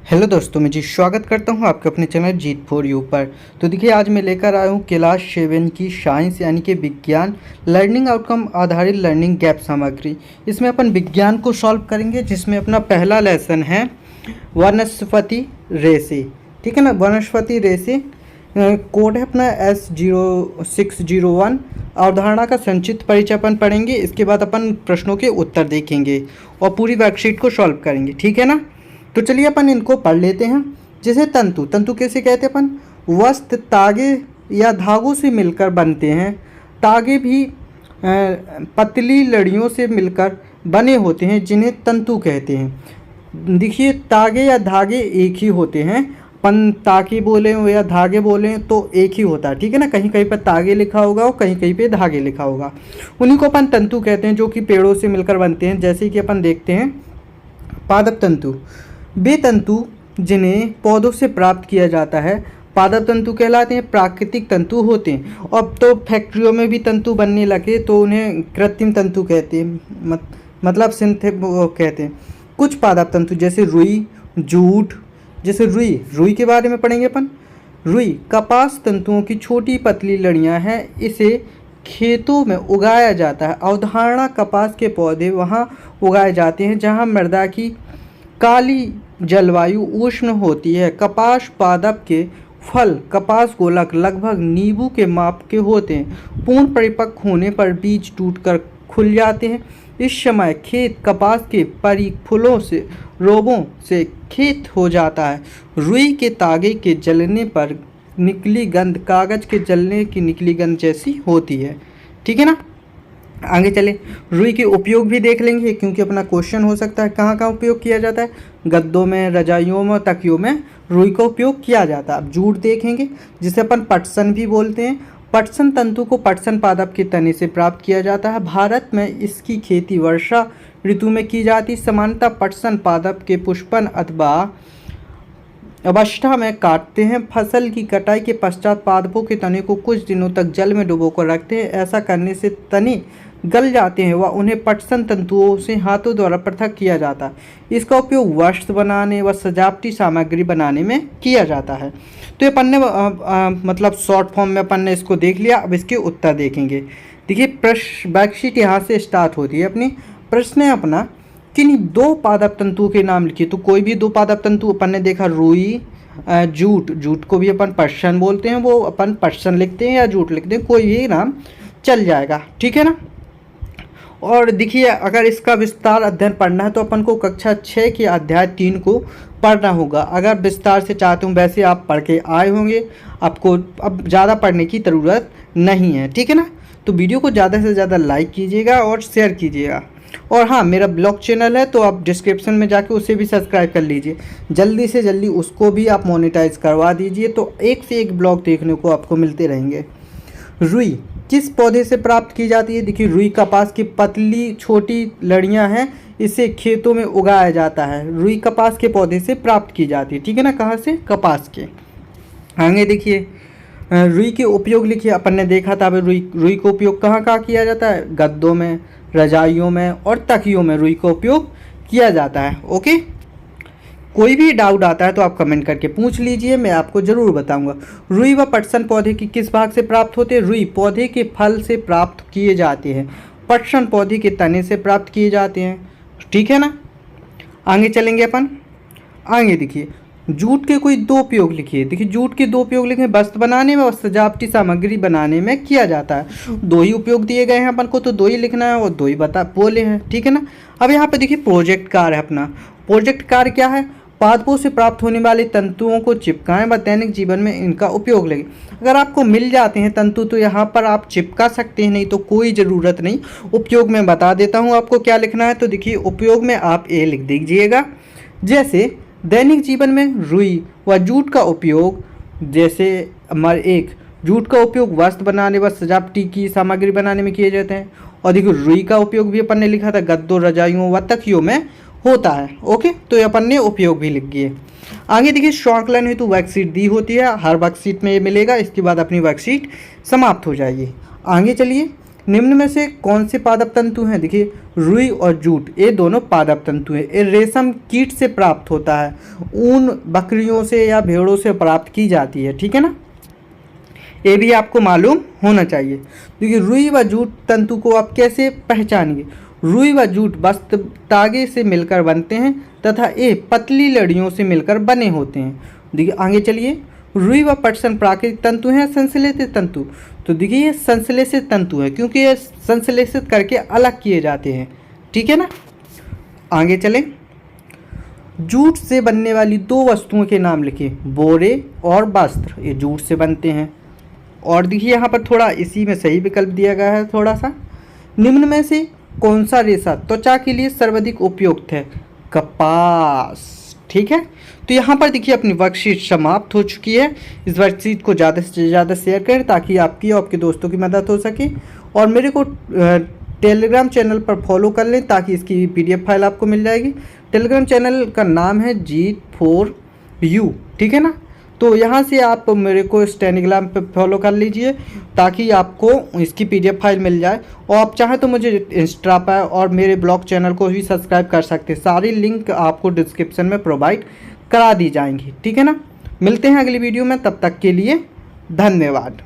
Hello दोस्तों, मैं जी स्वागत करता हूं आपके अपने चैनल जीत फॉर यू पर। तो देखिए, आज मैं लेकर आया हूं क्लास 7 की साइंस यानी कि विज्ञान लर्निंग आउटकम आधारित लर्निंग गैप सामग्री। इसमें अपन विज्ञान को सॉल्व करेंगे, जिसमें अपना पहला लेसन है वनस्पति रेसे। ठीक है ना, वनस्पति रेसे। कोड है अपना S0601। अवधारणा का संक्षिप्त परिचय अपन पढ़ेंगे। इसके बाद अपन प्रश्नों के उत्तर देखेंगे और पूरी वर्कशीट को सॉल्व करेंगे। ठीक है ना, तो चलिए अपन इनको पढ़ लेते हैं। जैसे तंतु, तंतु कैसे कहते हैं अपन? वस्त्र तागे या धागों से मिलकर बनते हैं। तागे भी पतली लड़ियों से मिलकर बने होते हैं, जिन्हें तंतु कहते हैं। देखिए, तागे या धागे एक ही होते हैं। अपन तागे बोले या धागे बोले तो एक ही होता है। ठीक है ना, कहीं कहीं पर तागे लिखा होगा और कहीं कहीं पे धागे लिखा होगा। उन्हीं को अपन तंतु कहते हैं, जो कि पेड़ों से मिलकर बनते हैं। जैसे कि अपन देखते हैं पादप तंतु, वे तंतु जिन्हें पौधों से प्राप्त किया जाता है पादप तंतु कहलाते हैं। प्राकृतिक तंतु होते हैं। अब तो फैक्ट्रियों में भी तंतु बनने लगे तो उन्हें कृत्रिम तंतु कहते हैं, मतलब कहते हैं। कुछ पादप तंतु जैसे रुई, जूट, जैसे रुई के बारे में पढ़ेंगे अपन। रुई कपास तंतुओं की छोटी पतली लड़ियां हैं। इसे खेतों में उगाया जाता है। अवधारणा, कपास के पौधे वहाँ उगाए जाते हैं जहाँ मृदा की काली जलवायु उष्ण होती है। कपास पादप के फल कपास गोलक लगभग नींबू के माप के होते हैं। पूर्ण परिपक्व होने पर बीज टूटकर खुल जाते हैं। इस समय खेत कपास के परिफलों से रोगों से खेत हो जाता है। रुई के तागे के जलने पर निकली गंध कागज के जलने की निकली गंध जैसी होती है। ठीक है ना, आगे चले। रुई के उपयोग भी देख लेंगे, क्योंकि अपना क्वेश्चन हो सकता है कहाँ कहाँ उपयोग किया जाता है। गद्दों में, रजाइयों में, तकियों में रुई का उपयोग किया जाता है। अब जूट देखेंगे, जिसे अपन पटसन भी बोलते हैं। पटसन तंतु को पटसन पादप के तने से प्राप्त किया जाता है। भारत में इसकी खेती वर्षा ऋतु में की जाती है। सामान्यतः पटसन पादप के पुष्पन अथवा अवस्था में काटते हैं। फसल की कटाई के पश्चात पादपों के तने को कुछ दिनों तक जल में डुबोकर रखते हैं। ऐसा करने से तने गल जाते हैं व उन्हें पटसन तंतुओं से हाथों द्वारा पृथक किया जाता है। इसका उपयोग वस्त्र बनाने व सजावटी सामग्री बनाने में किया जाता है। तो ये अपन ने मतलब शॉर्ट फॉर्म में अपन ने इसको देख लिया। अब इसके उत्तर देखेंगे। देखिए, प्रश्न वर्कशीट यहाँ से स्टार्ट होती है अपनी। प्रश्न है अपना, किन्हीं दो पादप तंतुओं के नाम लिखिए। तो कोई भी दो पादप तंतु अपन ने देखा, रुई, जूट को भी अपन पटसन बोलते हैं, वो अपन पटसन लिखते हैं या जूट लिखते हैं, कोई भी नाम चल जाएगा। ठीक है ना। और देखिए, अगर इसका विस्तार अध्ययन पढ़ना है तो अपन को कक्षा 6 के अध्याय 3 को पढ़ना होगा। अगर विस्तार से चाहते हूँ, वैसे आप पढ़ के आए होंगे, आपको अब ज़्यादा पढ़ने की ज़रूरत नहीं है। ठीक है ना, तो वीडियो को ज़्यादा से ज़्यादा लाइक कीजिएगा और शेयर कीजिएगा। और हाँ, मेरा ब्लॉग चैनल है, तो आप डिस्क्रिप्शन में जाके उसे भी सब्सक्राइब कर लीजिए। जल्दी से जल्दी उसको भी आप मोनेटाइज करवा दीजिए, तो एक से एक ब्लॉग देखने को आपको मिलते रहेंगे। रुई किस पौधे से प्राप्त की जाती है? देखिए, रुई कपास की पतली छोटी लड़ियां हैं। इसे खेतों में उगाया जाता है। रुई कपास के पौधे से प्राप्त की जाती है। ठीक है ना, कहाँ से? कपास के। आगे देखिए, रुई के उपयोग लिखिए। अपन ने देखा था रुई का उपयोग कहाँ कहाँ किया जाता है? गद्दों में, रजाइयों में और तकियों में रुई का उपयोग किया जाता है। ओके, कोई भी डाउट आता है तो आप कमेंट करके पूछ लीजिए, मैं आपको ज़रूर बताऊंगा। रुई व पटसन पौधे की किस भाग से प्राप्त होते हैं? रुई पौधे के फल से प्राप्त किए जाते हैं। पटसन पौधे के तने से प्राप्त किए जाते हैं। ठीक है ना, आगे चलेंगे अपन। आगे देखिए, जूट के कोई दो उपयोग लिखिए। देखिए, जूट के दो उपयोग लिखे, वस्त्र बनाने में और सजावटी सामग्री बनाने में किया जाता है। दो ही उपयोग दिए गए हैं अपन को, तो दो ही लिखना है और दो ही बोले हैं। ठीक है ना। अब यहाँ पे देखिए, प्रोजेक्ट कार्य है अपना। प्रोजेक्ट कार्य क्या है? पादपों से प्राप्त होने वाले तंतुओं को चिपकाएं व दैनिक जीवन में इनका उपयोग लें। अगर आपको मिल जाते हैं तंतु तो यहाँ पर आप चिपका सकते हैं, नहीं तो कोई ज़रूरत नहीं। उपयोग में बता देता हूँ आपको क्या लिखना है। तो देखिए, उपयोग में आप ए लिख दीजिएगा। जैसे दैनिक जीवन में रुई व जूट का उपयोग, जैसे हमारे एक जूट का उपयोग वस्त्र बनाने व सजावटी की सामग्री बनाने में किए जाते हैं। और देखिए, रुई का उपयोग भी अपन ने लिखा था, गद्दों, रजाइयों व तकियों में होता है। ओके, तो ये अपन ने उपयोग भी लिख दिए। आगे देखिए, संकलन हेतु वर्कशीट दी होती है। हर वर्कशीट में ये मिलेगा। इसके बाद अपनी वर्कशीट समाप्त हो जाएगी। आगे चलिए, निम्न में से कौन से पादप तंतु हैं? देखिए रुई और जूट ये दोनों पादप तंतु हैं। ये रेशम कीट से प्राप्त होता है, ऊन बकरियों से या भेड़ों से प्राप्त की जाती है, ठीक है ना। ये भी आपको मालूम होना चाहिए। देखिए रुई व जूट तंतु को आप कैसे पहचानेंगे? रुई व जूट वस्त्र तागे से मिलकर बनते हैं तथा ये पतली लड़ियों से मिलकर बने होते हैं। देखिए आगे चलिए, रुई व पटसन प्राकृतिक तंतु हैं संश्लेषित तंतु? तो देखिए ये संश्लेषित तंतु है क्योंकि ये संश्लेषित करके अलग किए जाते हैं, ठीक है ना। आगे चलें, जूट से बनने वाली दो वस्तुओं के नाम लिखिए। बोरे और वस्त्र, ये जूट से बनते हैं। और देखिए यहाँ पर थोड़ा इसी में सही विकल्प दिया गया है थोड़ा सा। निम्न में से कौन सा रेशा त्वचा के लिए सर्वाधिक उपयुक्त है? कपास, ठीक है। तो यहाँ पर देखिए अपनी वर्कशीट समाप्त हो चुकी है। इस वर्कशीट को ज़्यादा से ज़्यादा शेयर करें ताकि आपकी और आपके दोस्तों की मदद हो सके, और मेरे को टेलीग्राम चैनल पर फॉलो कर लें ताकि इसकी PDF फाइल आपको मिल जाएगी। टेलीग्राम चैनल का नाम है G4U, ठीक है ना। तो यहाँ से आप मेरे को इस टेलीग्राम पे फॉलो कर लीजिए ताकि आपको इसकी PDF फाइल मिल जाए, और आप चाहें तो मुझे इंस्टा पर और मेरे ब्लॉग चैनल को भी सब्सक्राइब कर सकते हैं। सारी लिंक आपको डिस्क्रिप्शन में प्रोवाइड करा दी जाएंगी, ठीक है ना। मिलते हैं अगली वीडियो में, तब तक के लिए धन्यवाद।